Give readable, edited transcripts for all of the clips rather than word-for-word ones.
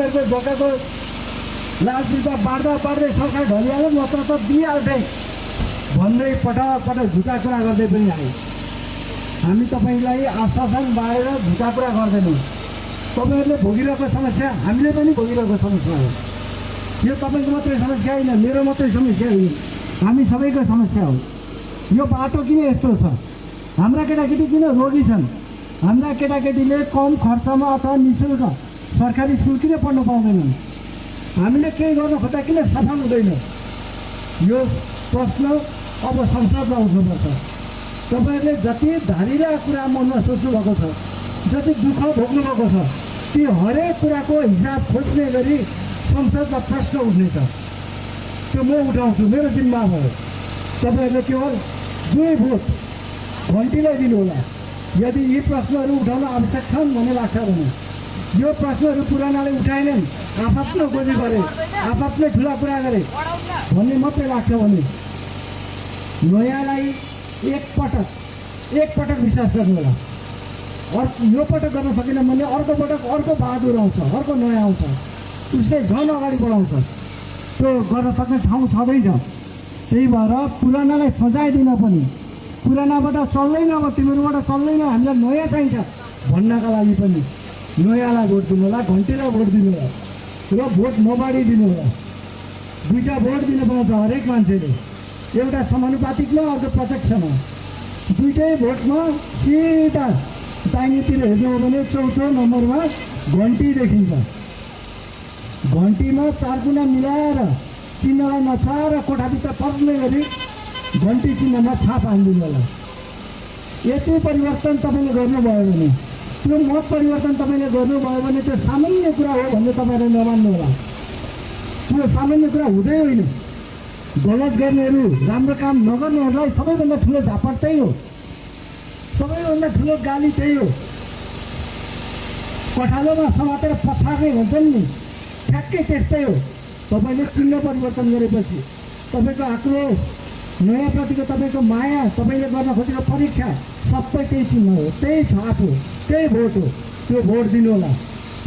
तपाईँहरूको जग्गाको लालपिता बाँड्दै सरकार ढलिहाल्यो, नत्र त दिइहाल्थे भन्दै पटक झुटा कुरा गर्दै पनि आयो। हामी तपाईँलाई आश्वासन बाहेर झुटा कुरा गर्दैनौँ। तपाईँहरूले भोगिरहेको समस्या हामीले पनि भोगिरहेको समस्या हो। यो तपाईँको मात्रै समस्या होइन, मेरो मात्रै समस्या होइन, हामी सबैको समस्या हो। यो बाटो किन यस्तो छ? हाम्रा केटाकेटी किन रोगी छन्? हाम्रा केटाकेटीले कम खर्चमा अथवा निःशुल्क सरकारी स्कुल किन पढ्न पाउँदैनन्? हामीले केही गर्न खोज्दा किन सफल हुँदैन? यो प्रश्न अब संसदमा उठ्नुपर्छ। तपाईँहरूले जति धारिला कुरा मनमा सोच्नु भएको छ, जति दुःख भोग्नु भएको छ, ती हरेक कुराको हिसाब खोज्ने गरी संसदमा प्रश्न उठ्नेछ। त्यो म उठाउँछु, मेरो जिम्मा भयो। तपाईँहरूले केवल 2 भोट घन्टीलाई दिनु होला। यदि यी प्रश्नहरू उठाउन आवश्यक छन् भन्ने लाग्छ भने, यो प्रश्नहरू पुरानाले उठाएनन्, आफआफ्नो गोजी गरे, आफआफ्नै ठुला कुरा गरे भन्ने मात्रै लाग्छ भने नयाँलाई एकपटक विश्वास गर्नु होला। यो पटक गर्न सकेन भने अर्को पटक अर्को बहादुर आउँछ, अर्को नयाँ आउँछ, उसले झन् अगाडि बढाउँछ। त्यो गर्न सक्ने ठाउँ छँदैछ। त्यही भएर पुरानालाई सजाय दिन पनि, पुरानाबाट चल्दैन, अब तिमीहरूबाट चल्दैन, हामीलाई नयाँ चाहिन्छ भन्नका लागि पनि नयाँलाई भोट दिनु होला, घन्टीलाई भोट दिनु होला र भोट नबाडिदिनु होला। 2टा भोट दिनु पाउँछ हरेक मान्छेले, एउटा समानुपातिकमा, अर्को प्रत्यक्षमा। 2टै भोटमा सिधा दाहिनेतिर हेर्नु हो भने 4थो नम्बरमा घन्टी देखिन्छ। घन्टीमा 4 कुना मिलाएर चिन्हलाई नछाएर कोठाभित्र पर्ने गरी घन्टी चिन्हमा छाप हालिदिनु होला। यति परिवर्तन तपाईँले गर्नुभयो भने, त्यो मत परिवर्तन तपाईँले गर्नुभयो भने त्यो सामान्य कुरा हो भन्ने तपाईँले नमान्नु होला। त्यो सामान्य कुरा हुँदै होइन। गलत गर्नेहरू, राम्रो काम नगर्नेहरूलाई सबैभन्दा ठुलो झापड त्यही हो, सबैभन्दा ठुलो गाली त्यही हो। कठालोमा समातेर पछार्ने भन्छन् नि, ठ्याक्कै त्यस्तै हो। तपाईँले चिन्ह परिवर्तन गरेपछि तपाईँको आक्रोश, नयाँप्रतिको तपाईँको माया, तपाईँले गर्न खोजेको परीक्षा सबै त्यही चिन्ह हो, त्यही छाप हो, त्यही भोट हो। त्यो भोट दिनु होला।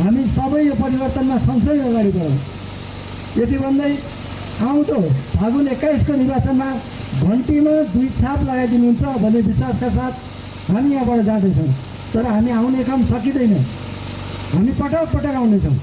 हामी सबै यो परिवर्तनमा सँगसँगै अगाडि बढौँ। यति भन्दै आउँदो फागुन 21 को निर्वाचनमा घन्टीमा 2 छाप लगाइदिनुहुन्छ भन्ने विश्वासका साथ हामी यहाँबाट जाँदैछौँ। तर हामी आउने काम सकिँदैन, हामी पटक आउनेछौँ।